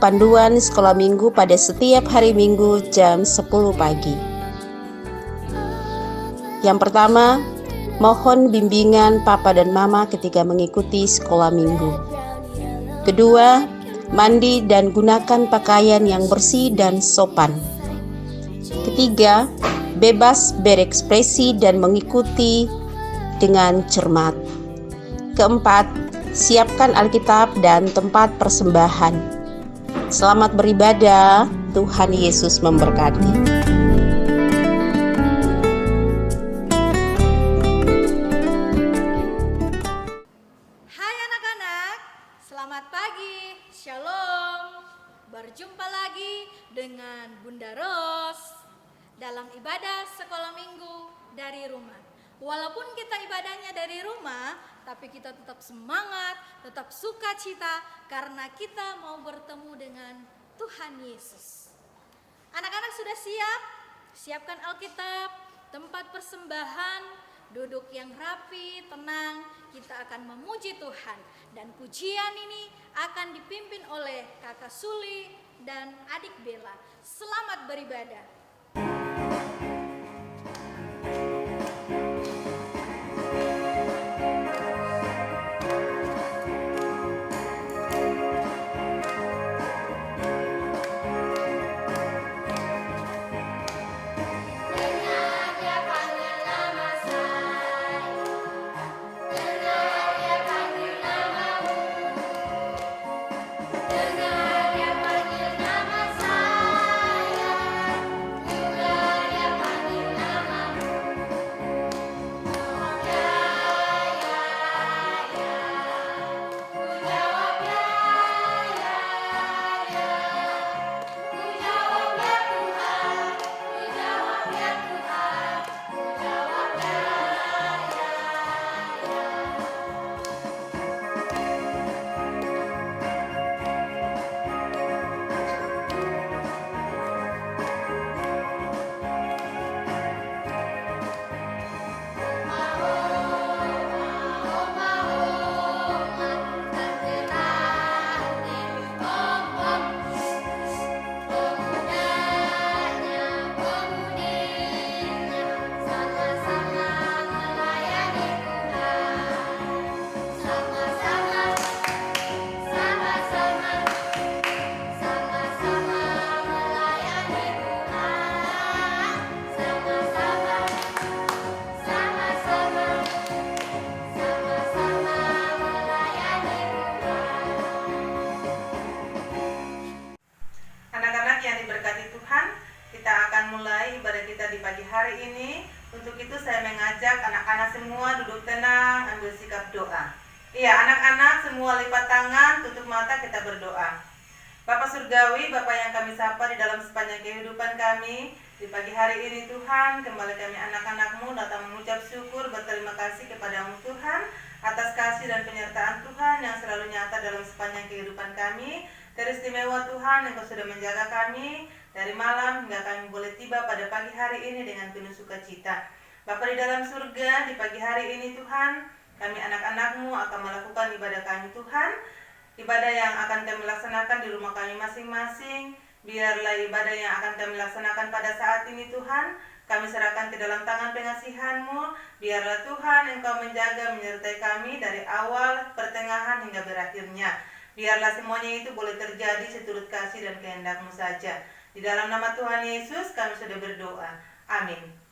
panduan sekolah minggu pada setiap hari Minggu jam 10 pagi. Yang pertama, mohon bimbingan Papa dan Mama ketika mengikuti sekolah minggu. Kedua, mandi dan gunakan pakaian yang bersih dan sopan. Ketiga, bebas berekspresi dan mengikuti dengan cermat. Keempat, siapkan Alkitab dan tempat persembahan. Selamat beribadah, Tuhan Yesus memberkati. Hai anak-anak, selamat pagi, Shalom. Berjumpa lagi dengan Bunda Ros dalam ibadah sekolah minggu dari rumah. Walaupun kita ibadahnya dari rumah, tapi kita tetap semangat, tetap sukacita karena kita mau bertemu dengan Tuhan Yesus. Anak-anak sudah siap? Siapkan Alkitab, tempat persembahan, duduk yang rapi, tenang. Kita akan memuji Tuhan. Dan pujian ini akan dipimpin oleh Kakak Suli dan adik Bella. Selamat beribadah. Hari ini, untuk itu saya mengajak anak-anak semua duduk tenang, ambil sikap doa. Iya, anak-anak semua lipat tangan, tutup mata, kita berdoa. Bapa Surgawi, Bapa yang kami sapa di dalam sepanjang kehidupan kami, di pagi hari ini Tuhan, kembali kami anak-anak-Mu datang mengucap syukur, berterima kasih kepadamu Tuhan, atas kasih dan penyertaan Tuhan yang selalu nyata dalam sepanjang kehidupan kami. Teristimewa Tuhan, Engkau sudah menjaga kami dari malam hingga kami boleh tiba pada pagi hari ini dengan penuh sukacita. Bapa di dalam surga, di pagi hari ini Tuhan, kami anak-anak-Mu akan melakukan ibadah kami Tuhan, ibadah yang akan kami laksanakan di rumah kami masing-masing. Biarlah ibadah yang akan kami laksanakan pada saat ini Tuhan, kami serahkan ke dalam tangan pengasihan-Mu. Biarlah Tuhan Engkau menjaga menyertai kami dari awal, pertengahan hingga berakhirnya. Biarlah semuanya itu boleh terjadi seturut kasih dan kehendak-Mu saja. Di dalam nama Tuhan Yesus kami sudah berdoa. Amin.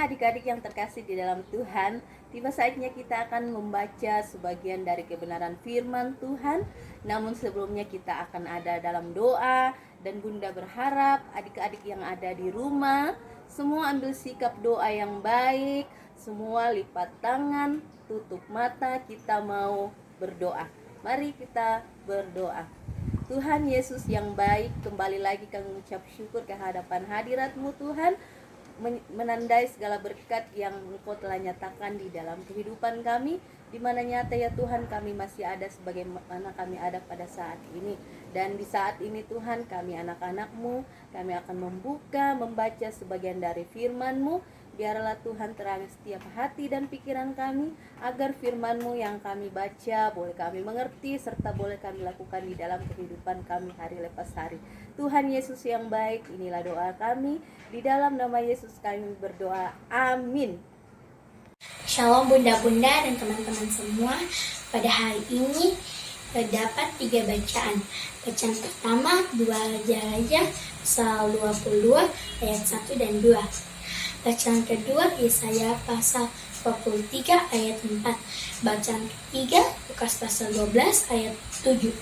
adik-adik yang terkasih di dalam Tuhan, tiba saatnya kita akan membaca sebagian dari kebenaran firman Tuhan. Namun sebelumnya kita akan ada dalam doa, dan Bunda berharap adik-adik yang ada di rumah semua ambil sikap doa yang baik, semua lipat tangan, tutup mata, kita mau berdoa. Mari kita berdoa. Tuhan Yesus yang baik, kembali lagi kami mengucap syukur ke hadapan hadirat-Mu Tuhan, menandai segala berkat yang Engkau telah nyatakan di dalam kehidupan kami, di mana nyata ya Tuhan kami masih ada sebagaimana kami ada pada saat ini. Dan di saat ini Tuhan, kami anak-anak-Mu, kami akan membaca sebagian dari firman-Mu. Biarlah Tuhan terangi setiap hati dan pikiran kami, agar firman-Mu yang kami baca boleh kami mengerti, serta boleh kami lakukan di dalam kehidupan kami hari lepas hari. Tuhan Yesus yang baik, inilah doa kami. Di dalam nama Yesus kami berdoa. Amin. Shalom bunda-bunda dan teman-teman semua. Pada hari ini terdapat 3 bacaan. Bacaan pertama 2 Raja-Raja pasal 22 ayat 1 dan 2. Bacaan kedua Yesaya pasal 23 ayat 4. Bacaan ketiga Lukas pasal 12 ayat 7.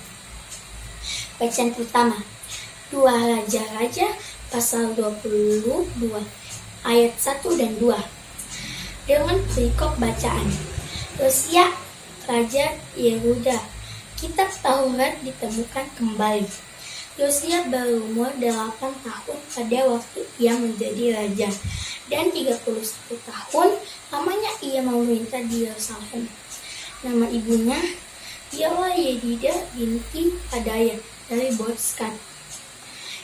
Bacaan pertama 2 Raja-Raja pasal 22 ayat 1 dan 2. Dengan perikop bacaan, Yosia Raja Yehuda, kitab Taurat ditemukan kembali. Yosia berumur 8 tahun pada waktu ia menjadi raja, dan 31 tahun lamanya ia memerintah di Yerusalem. Nama ibunya ialah Yedida binti Padaya dari Botskat.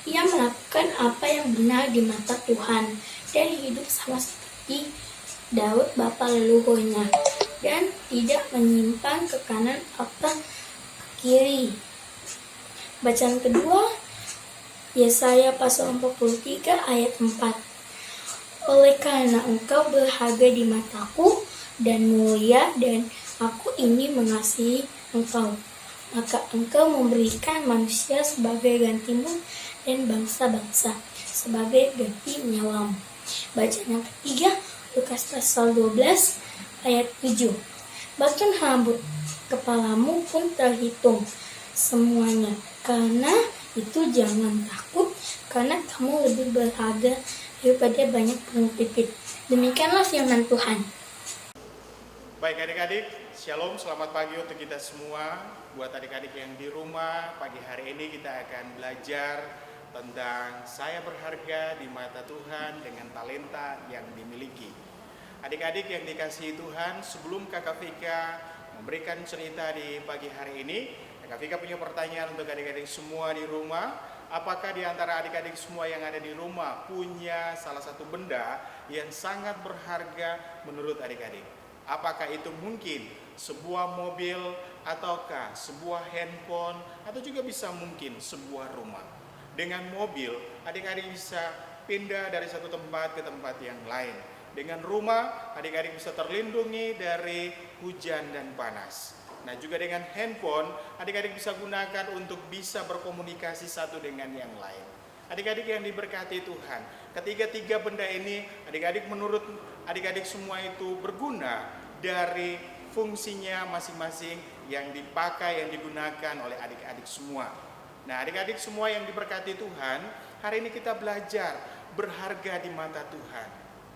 Ia melakukan apa yang benar di mata Tuhan dan hidup sama seperti Daud bapa leluhurnya, dan tidak menyimpang ke kanan atau ke kiri. Bacaan kedua Yesaya pasal 43 ayat 4. Oleh karena engkau berharga di mataku dan mulia, dan aku ini mengasihi engkau, maka engkau memberikan manusia sebagai gantimu dan bangsa-bangsa sebagai ganti nyawamu. Bacaan yang ketiga Lukas pasal 12 ayat 7. Bahkan rambut kepalamu pun terhitung semuanya. Karena itu jangan takut, karena kamu lebih berharga daripada banyak burung pipit. Demikianlah firman Tuhan. Baik adik-adik, shalom, selamat pagi untuk kita semua. Buat adik-adik yang di rumah, pagi hari ini kita akan belajar tentang saya berharga di mata Tuhan dengan talenta yang dimiliki. Adik-adik yang dikasihi Tuhan, sebelum Kakak Vika memberikan cerita di pagi hari ini, Kakak Vika punya pertanyaan untuk adik-adik semua di rumah. Apakah di antara adik-adik semua yang ada di rumah punya salah satu benda yang sangat berharga menurut adik-adik? Apakah itu mungkin sebuah mobil, ataukah sebuah handphone, atau juga bisa mungkin sebuah rumah? Dengan mobil, adik-adik bisa pindah dari satu tempat ke tempat yang lain. Dengan rumah, adik-adik bisa terlindungi dari hujan dan panas. Nah, juga dengan handphone, adik-adik bisa gunakan untuk bisa berkomunikasi satu dengan yang lain. Adik-adik yang diberkati Tuhan, ketiga-tiga benda ini, adik-adik menurut adik-adik semua itu berguna dari fungsinya masing-masing yang dipakai, yang digunakan oleh adik-adik semua. Nah, adik-adik semua yang diberkati Tuhan, hari ini kita belajar berharga di mata Tuhan.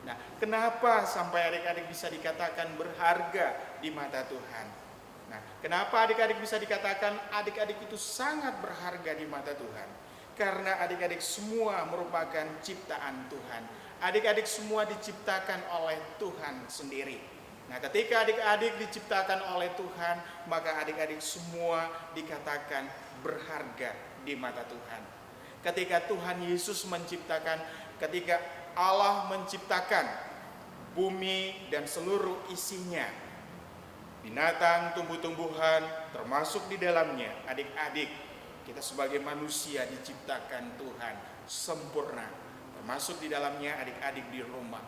Nah, kenapa sampai adik-adik bisa dikatakan berharga di mata Tuhan? Nah, kenapa adik-adik bisa dikatakan adik-adik itu sangat berharga di mata Tuhan? Karena adik-adik semua merupakan ciptaan Tuhan. Adik-adik semua diciptakan oleh Tuhan sendiri. Nah, ketika adik-adik diciptakan oleh Tuhan, maka adik-adik semua dikatakan berharga di mata Tuhan. Ketika Tuhan Yesus menciptakan, ketika Allah menciptakan bumi dan seluruh isinya, binatang, tumbuh-tumbuhan, termasuk di dalamnya, adik-adik, kita sebagai manusia diciptakan Tuhan sempurna, termasuk di dalamnya adik-adik di rumah.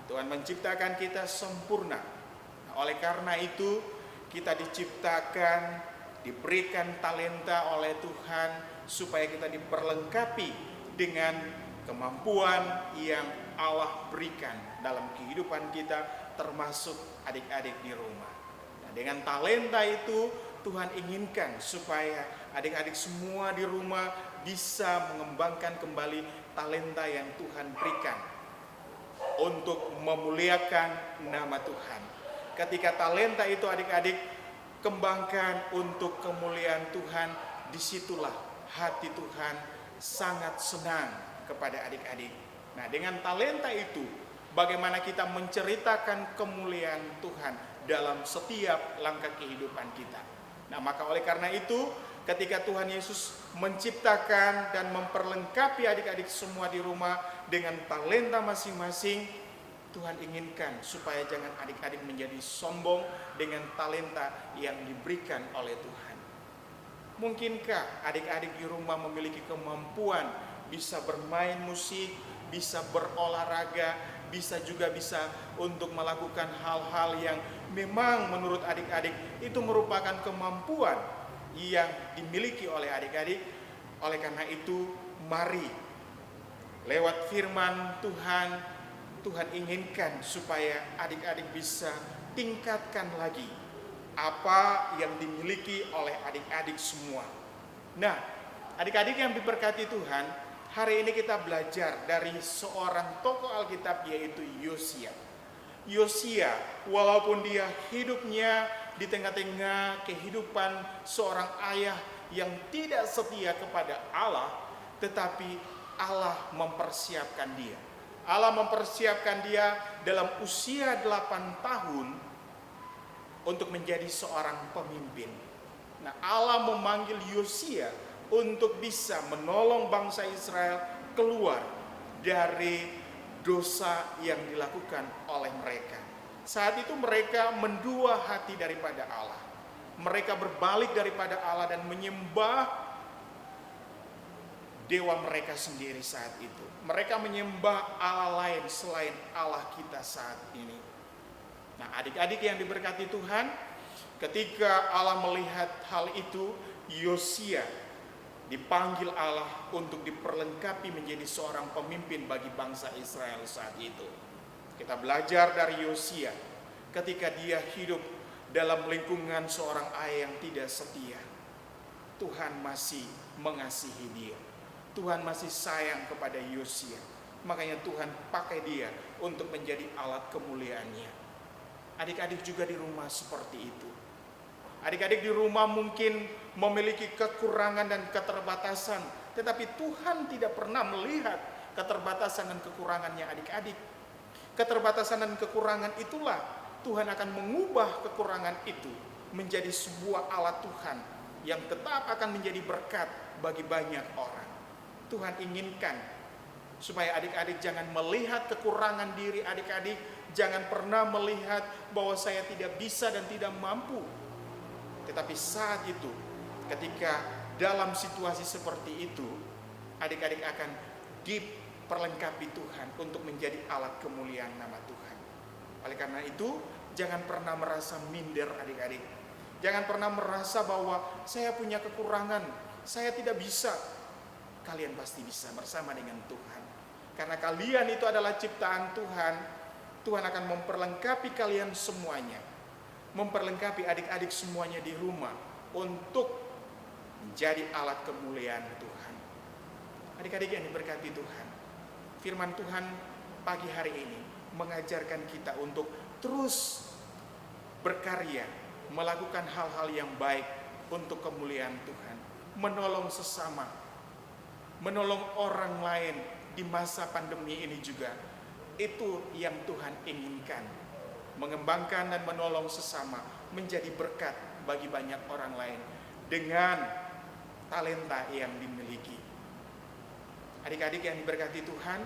Tuhan menciptakan kita sempurna. Nah, oleh karena itu, kita diciptakan, diberikan talenta oleh Tuhan supaya kita diperlengkapi dengan kemampuan yang Allah berikan dalam kehidupan kita, termasuk adik-adik di rumah. Nah, dengan talenta itu Tuhan inginkan supaya adik-adik semua di rumah bisa mengembangkan kembali talenta yang Tuhan berikan untuk memuliakan nama Tuhan. Ketika talenta itu adik-adik kembangkan untuk kemuliaan Tuhan, disitulah hati Tuhan sangat senang kepada adik-adik. Nah, dengan talenta itu, bagaimana kita menceritakan kemuliaan Tuhan dalam setiap langkah kehidupan kita. Nah, maka oleh karena itu, ketika Tuhan Yesus menciptakan dan memperlengkapi adik-adik semua di rumah dengan talenta masing-masing, Tuhan inginkan supaya jangan adik-adik menjadi sombong dengan talenta yang diberikan oleh Tuhan. Mungkinkah adik-adik di rumah memiliki kemampuan bisa bermain musik, bisa berolahraga, bisa untuk melakukan hal-hal yang memang menurut adik-adik itu merupakan kemampuan yang dimiliki oleh adik-adik. Oleh karena itu, mari lewat firman Tuhan, Tuhan inginkan supaya adik-adik bisa tingkatkan lagi apa yang dimiliki oleh adik-adik semua. Nah, adik-adik yang diberkati Tuhan, hari ini kita belajar dari seorang tokoh Alkitab, yaitu Yosia. Yosia, walaupun dia hidupnya di tengah-tengah kehidupan seorang ayah yang tidak setia kepada Allah, tetapi Allah mempersiapkan dia. Allah mempersiapkan dia dalam usia 8 tahun untuk menjadi seorang pemimpin. Nah, Allah memanggil Yosia untuk bisa menolong bangsa Israel keluar dari dosa yang dilakukan oleh mereka. Saat itu mereka mendua hati daripada Allah. Mereka berbalik daripada Allah dan menyembah dewa mereka sendiri saat itu. Mereka menyembah Allah lain selain Allah kita saat ini. Nah, adik-adik yang diberkati Tuhan, ketika Allah melihat hal itu, Yosia dipanggil Allah untuk diperlengkapi menjadi seorang pemimpin bagi bangsa Israel saat itu. Kita belajar dari Yosia ketika dia hidup dalam lingkungan seorang ayah yang tidak setia. Tuhan masih mengasihi dia. Tuhan masih sayang kepada Yosia. Makanya Tuhan pakai dia untuk menjadi alat kemuliaannya. Adik-adik juga di rumah seperti itu. Adik-adik di rumah mungkin memiliki kekurangan dan keterbatasan, tetapi Tuhan tidak pernah melihat keterbatasan dan kekurangannya adik-adik. Keterbatasan dan kekurangan itulah Tuhan akan mengubah kekurangan itu menjadi sebuah alat Tuhan yang tetap akan menjadi berkat bagi banyak orang. Tuhan inginkan supaya adik-adik jangan melihat kekurangan diri adik-adik, jangan pernah melihat bahwa saya tidak bisa dan tidak mampu. Tetapi saat itu, ketika dalam situasi seperti itu, adik-adik akan diperlengkapi Tuhan untuk menjadi alat kemuliaan nama Tuhan. Oleh karena itu, jangan pernah merasa minder adik-adik. Jangan pernah merasa bahwa saya punya kekurangan, saya tidak bisa. Kalian pasti bisa bersama dengan Tuhan. Karena kalian itu adalah ciptaan Tuhan. Tuhan akan memperlengkapi kalian semuanya. Memperlengkapi adik-adik semuanya di rumah untuk menjadi alat kemuliaan Tuhan. Adik-adik yang diberkati Tuhan, firman Tuhan pagi hari ini mengajarkan kita untuk terus berkarya, melakukan hal-hal yang baik untuk kemuliaan Tuhan, menolong sesama, menolong orang lain di masa pandemi ini juga. Itu yang Tuhan inginkan, mengembangkan dan menolong sesama, menjadi berkat bagi banyak orang lain dengan talenta yang dimiliki. Adik-adik yang diberkati Tuhan,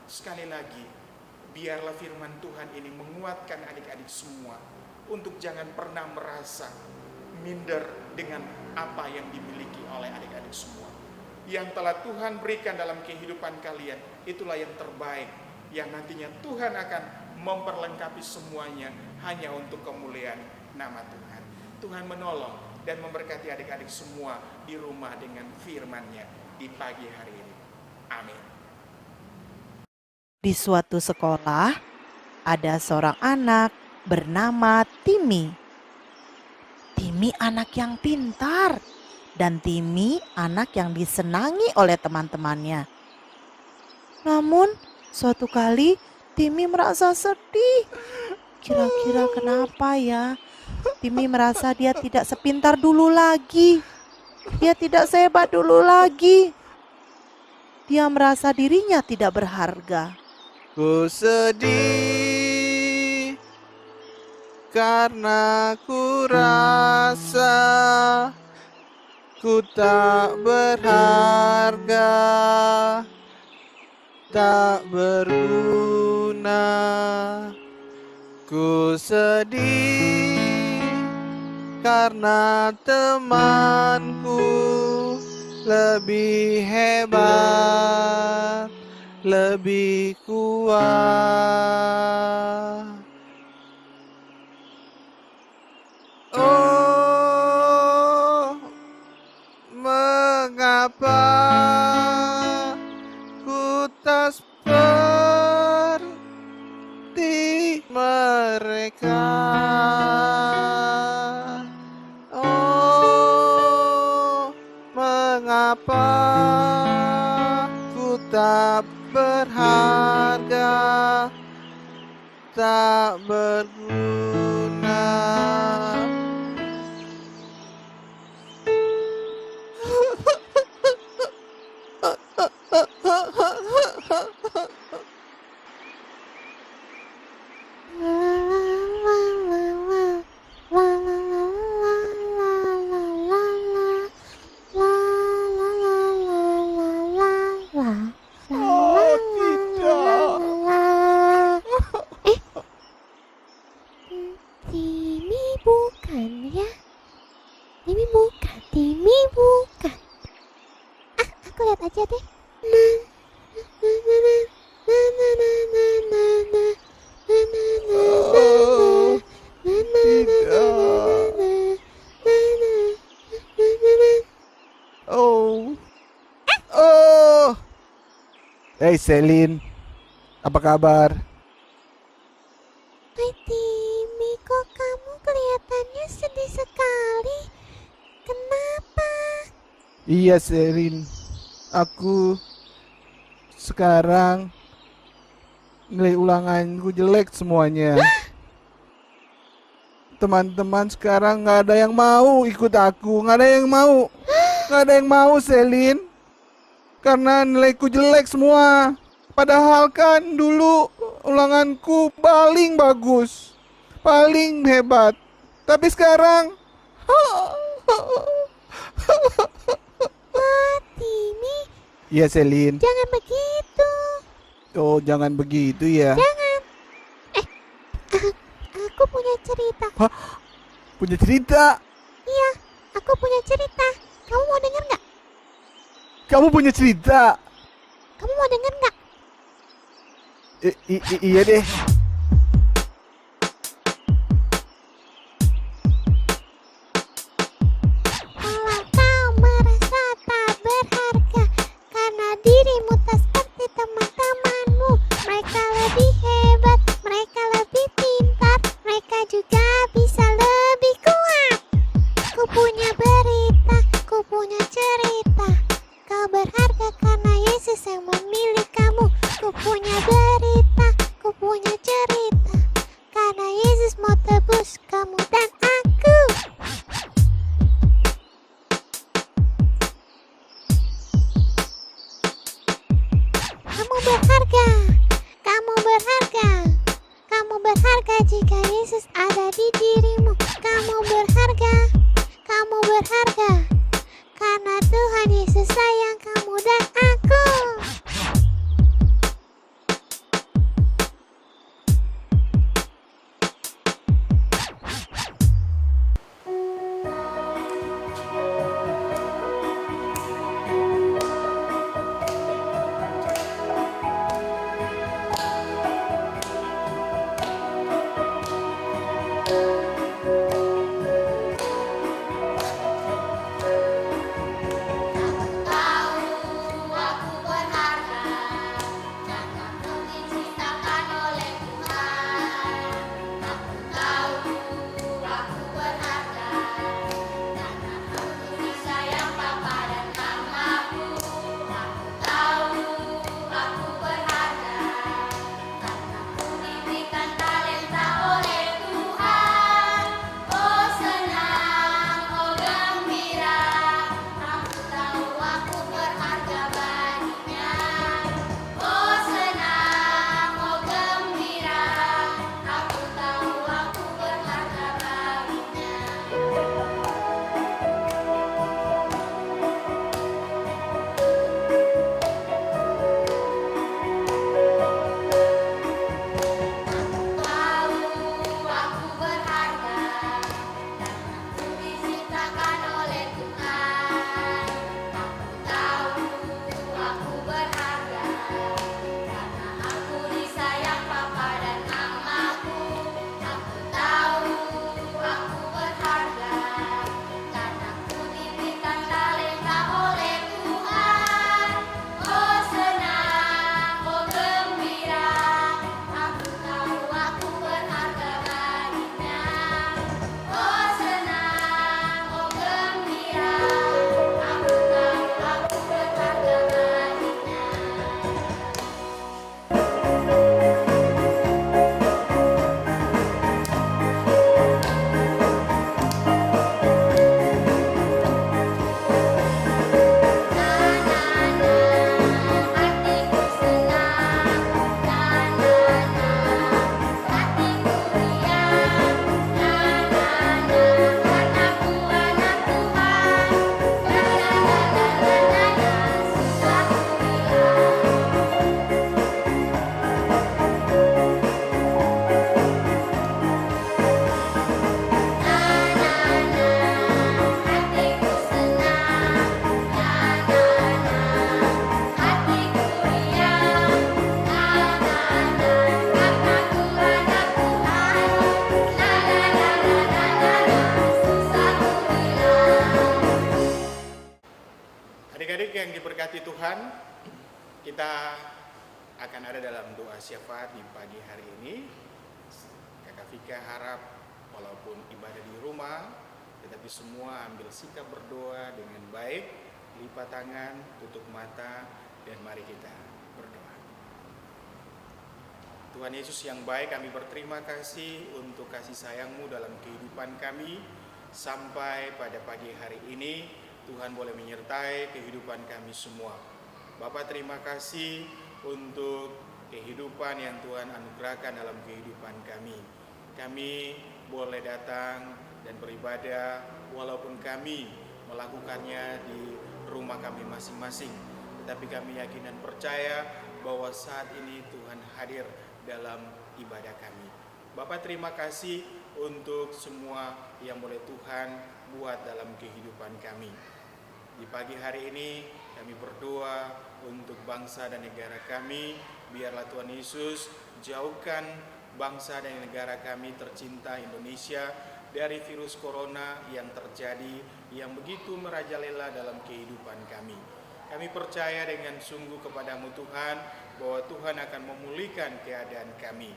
sekali lagi biarlah firman Tuhan ini menguatkan adik-adik semua untuk jangan pernah merasa minder dengan apa yang dimiliki oleh adik-adik semua. Yang telah Tuhan berikan dalam kehidupan kalian, itulah yang terbaik, yang nantinya Tuhan akan memperlengkapi semuanya hanya untuk kemuliaan nama Tuhan. Tuhan menolong dan memberkati adik-adik semua di rumah dengan firman-Nya di pagi hari ini. Amin. Di suatu sekolah, ada seorang anak bernama Timmy. Timmy anak yang pintar dan Timmy anak yang disenangi oleh teman-temannya. Namun, suatu kali Timmy merasa sedih. Kira-kira kenapa ya? Timmy merasa dia tidak sepintar dulu lagi. Dia tidak sehebat dulu lagi. Dia merasa dirinya tidak berharga. Ku sedih karena ku rasa ku tak berharga, tak berguna. Ku sedih karena temanku lebih hebat, lebih kuat. Oh, mengapa ku tak seperti mereka? Oh, mengapa ku tak berharga, tak berguna. Oh, tidak. Timmy bukan ya? Timmy bukan, Timmy bukan. Aku lihat aja deh. Oh, tidak. Oh. Oh. Hey Selin, apa kabar? Hai Timmy, kok kamu kelihatannya sedih sekali? Kenapa? Iya Selin, aku sekarang nilai ulanganku jelek semuanya. Teman-teman sekarang nggak ada yang mau ikut aku, nggak ada yang mau Selin, karena nilaiku jelek semua. Padahal kan dulu ulanganku paling bagus, paling hebat. Tapi sekarang Wah, Timmy, iya Selin. jangan begitu. Oh, jangan begitu ya. Jangan. Aku punya cerita. Hah? Punya cerita? Iya, aku punya cerita. Kamu mau denger nggak? Kamu punya cerita? Kamu mau denger nggak? Iya deh. Kalau kau merasa tak berharga karena dirimu tak seperti teman-temanmu, mereka lebih hebat, mereka lebih pintar, mereka juga bisa lebih kuat. Ku punya berita, ku punya cerita. Kau berharga karena Yesus yang memilih kamu. Ku punya berita, ku punya cerita. Karena Yesus mau tebus kamu dan aku. Kamu berharga, kamu berharga. Kamu berharga jika Yesus ada di dirimu. Kamu berharga, kamu berharga. Karena Tuhan Yesus sayang kamu dan aku. Tahu Vika yang diberkati Tuhan, kita akan ada dalam doa syafaat di pagi hari ini. Kakak Vika harap walaupun ibadah di rumah, tetapi semua ambil sikap berdoa dengan baik, lipat tangan, tutup mata, dan mari kita berdoa. Tuhan Yesus yang baik, kami berterima kasih untuk kasih sayang-Mu dalam kehidupan kami. Sampai pada pagi hari ini, Tuhan boleh menyertai kehidupan kami semua. Bapak terima kasih untuk kehidupan yang Tuhan anugerahkan dalam kehidupan kami. Kami boleh datang dan beribadah walaupun kami melakukannya di rumah kami masing-masing. Tetapi kami yakin dan percaya bahwa saat ini Tuhan hadir dalam ibadah kami. Bapak terima kasih untuk semua yang boleh Tuhan buat dalam kehidupan kami. Di pagi hari ini kami berdoa untuk bangsa dan negara kami. Biarlah Tuhan Yesus jauhkan bangsa dan negara kami tercinta Indonesia dari virus corona yang terjadi yang begitu merajalela dalam kehidupan kami. Kami percaya dengan sungguh kepadamu Tuhan bahwa Tuhan akan memulihkan keadaan kami.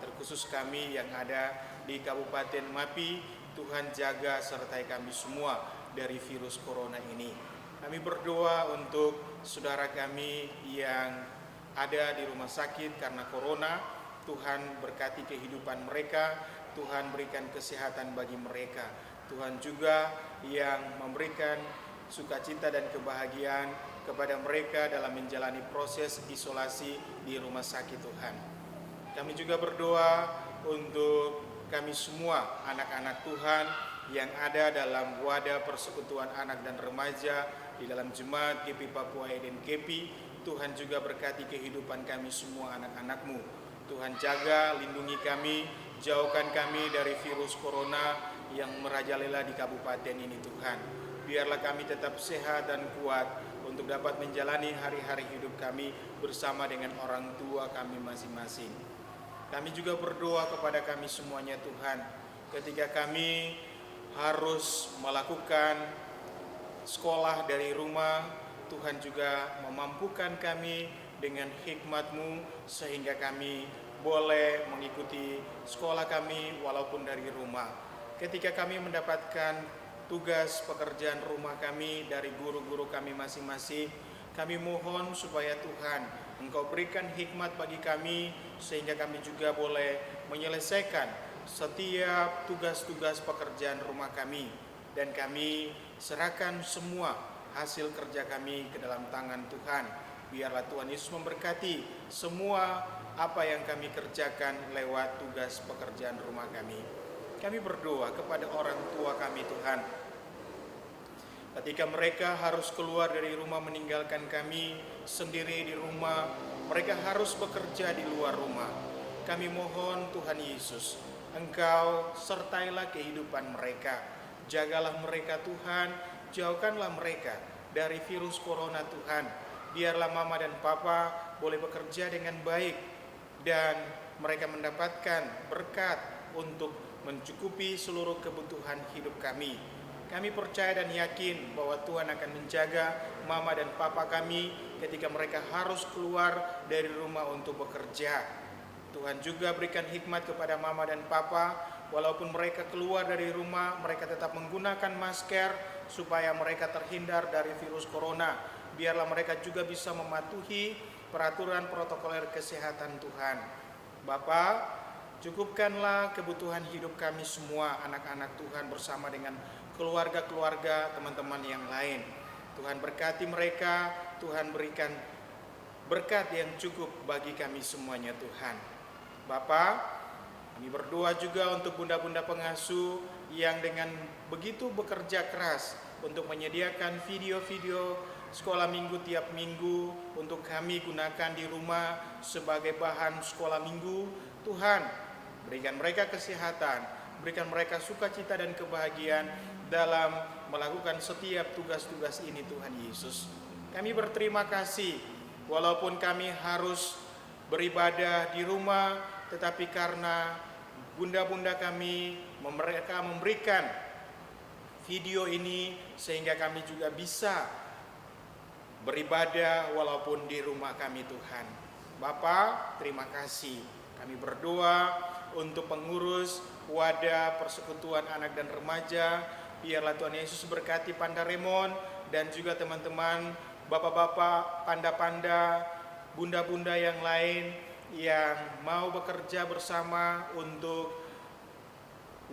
Terkhusus kami yang ada di Kabupaten Mapi, Tuhan jaga sertai kami semua dari virus corona ini. Kami berdoa untuk saudara kami yang ada di rumah sakit karena corona. Tuhan berkati kehidupan mereka, Tuhan berikan kesehatan bagi mereka. Tuhan juga yang memberikan sukacita dan kebahagiaan kepada mereka dalam menjalani proses isolasi di rumah sakit Tuhan. Kami juga berdoa untuk kami semua anak-anak Tuhan yang ada dalam wadah persekutuan anak dan remaja di dalam jemaat GP Papua Eden KP. Tuhan juga berkati kehidupan kami semua anak-anak-Mu. Tuhan jaga, lindungi kami, jauhkan kami dari virus corona yang merajalela di kabupaten ini Tuhan. Biarlah kami tetap sehat dan kuat untuk dapat menjalani hari-hari hidup kami bersama dengan orang tua kami masing-masing. Kami juga berdoa kepada kami semuanya Tuhan, ketika kami harus melakukan sekolah dari rumah, Tuhan juga memampukan kami dengan hikmat-Mu sehingga kami boleh mengikuti sekolah kami walaupun dari rumah. Ketika kami mendapatkan tugas pekerjaan rumah kami dari guru-guru kami masing-masing, kami mohon supaya Tuhan Engkau berikan hikmat bagi kami sehingga kami juga boleh menyelesaikan setiap tugas-tugas pekerjaan rumah kami, dan kami serahkan semua hasil kerja kami ke dalam tangan Tuhan. Biarlah Tuhan Yesus memberkati semua apa yang kami kerjakan lewat tugas pekerjaan rumah kami. Kami berdoa kepada orang tua kami Tuhan, ketika mereka harus keluar dari rumah meninggalkan kami sendiri di rumah, mereka harus bekerja di luar rumah. Kami mohon Tuhan Yesus, Engkau sertailah kehidupan mereka. Jagalah mereka Tuhan, jauhkanlah mereka dari virus corona Tuhan. Biarlah mama dan papa boleh bekerja dengan baik dan mereka mendapatkan berkat untuk mencukupi seluruh kebutuhan hidup kami. Kami percaya dan yakin bahwa Tuhan akan menjaga mama dan papa kami ketika mereka harus keluar dari rumah untuk bekerja. Tuhan juga berikan hikmat kepada mama dan papa, walaupun mereka keluar dari rumah, mereka tetap menggunakan masker supaya mereka terhindar dari virus corona. Biarlah mereka juga bisa mematuhi peraturan protokoler kesehatan Tuhan. Bapa, cukupkanlah kebutuhan hidup kami semua, anak-anak Tuhan bersama dengan keluarga-keluarga teman-teman yang lain. Tuhan berkati mereka, Tuhan berikan berkat yang cukup bagi kami semuanya Tuhan. Bapa, kami berdoa juga untuk bunda-bunda pengasuh yang dengan begitu bekerja keras untuk menyediakan video-video sekolah minggu tiap minggu untuk kami gunakan di rumah sebagai bahan sekolah minggu. Tuhan, berikan mereka kesehatan, berikan mereka sukacita dan kebahagiaan dalam melakukan setiap tugas-tugas ini Tuhan Yesus. Kami berterima kasih walaupun kami harus beribadah di rumah, tetapi karena bunda-bunda kami mereka memberikan video ini sehingga kami juga bisa beribadah walaupun di rumah kami Tuhan. Bapa, terima kasih. Kami berdoa untuk pengurus wadah persekutuan anak dan remaja. Biarlah Tuhan Yesus berkati Panda Remon dan juga teman-teman, bapak-bapak, panda-panda, bunda-bunda yang lain yang mau bekerja bersama untuk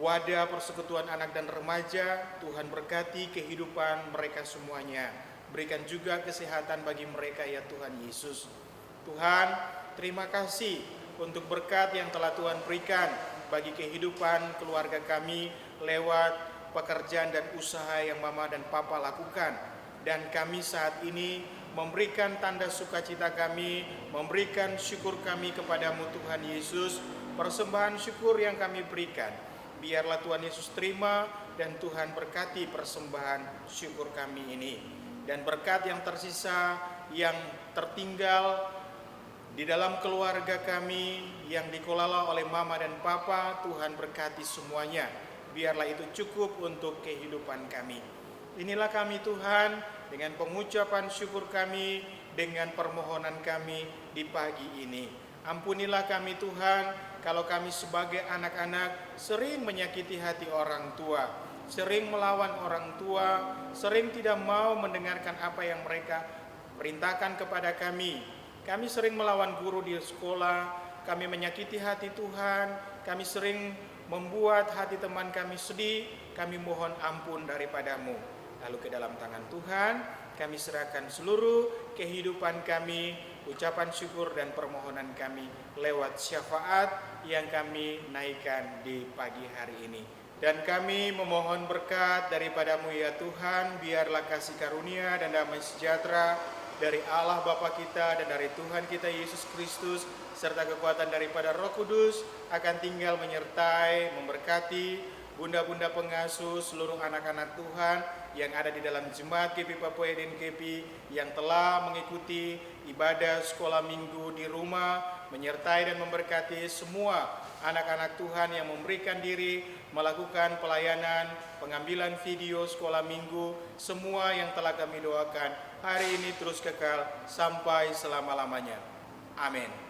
wadah persekutuan anak dan remaja. Tuhan berkati kehidupan mereka semuanya. Berikan juga kesehatan bagi mereka ya Tuhan Yesus. Tuhan, terima kasih untuk berkat yang telah Tuhan berikan bagi kehidupan keluarga kami lewat pekerjaan dan usaha yang Mama dan Papa lakukan. Dan kami saat ini memberikan tanda sukacita kami, memberikan syukur kami kepadamu Tuhan Yesus. Persembahan syukur yang kami berikan, biarlah Tuhan Yesus terima dan Tuhan berkati persembahan syukur kami ini. Dan berkat yang tersisa, yang tertinggal di dalam keluarga kami yang dikelola oleh Mama dan Papa, Tuhan berkati semuanya. Biarlah itu cukup untuk kehidupan kami. Inilah kami Tuhan, dengan pengucapan syukur kami, dengan permohonan kami di pagi ini. Ampunilah kami Tuhan, kalau kami sebagai anak-anak sering menyakiti hati orang tua, sering melawan orang tua, sering tidak mau mendengarkan apa yang mereka perintahkan kepada kami. Kami sering melawan guru di sekolah, kami menyakiti hati Tuhan, kami sering membuat hati teman kami sedih. Kami mohon ampun daripadamu. Lalu ke dalam tangan Tuhan kami serahkan seluruh kehidupan kami, ucapan syukur dan permohonan kami lewat syafaat yang kami naikkan di pagi hari ini. Dan kami memohon berkat daripadamu ya Tuhan, biarlah kasih karunia dan damai sejahtera dari Allah Bapa kita dan dari Tuhan kita Yesus Kristus, serta kekuatan daripada Roh Kudus akan tinggal menyertai, memberkati bunda-bunda pengasuh, seluruh anak-anak Tuhan yang ada di dalam jemaat GP Papua Eden GP yang telah mengikuti ibadah sekolah minggu di rumah, menyertai dan memberkati semua anak-anak Tuhan yang memberikan diri melakukan pelayanan, pengambilan video sekolah minggu, semua yang telah kami doakan hari ini terus kekal sampai selama-lamanya. Amin.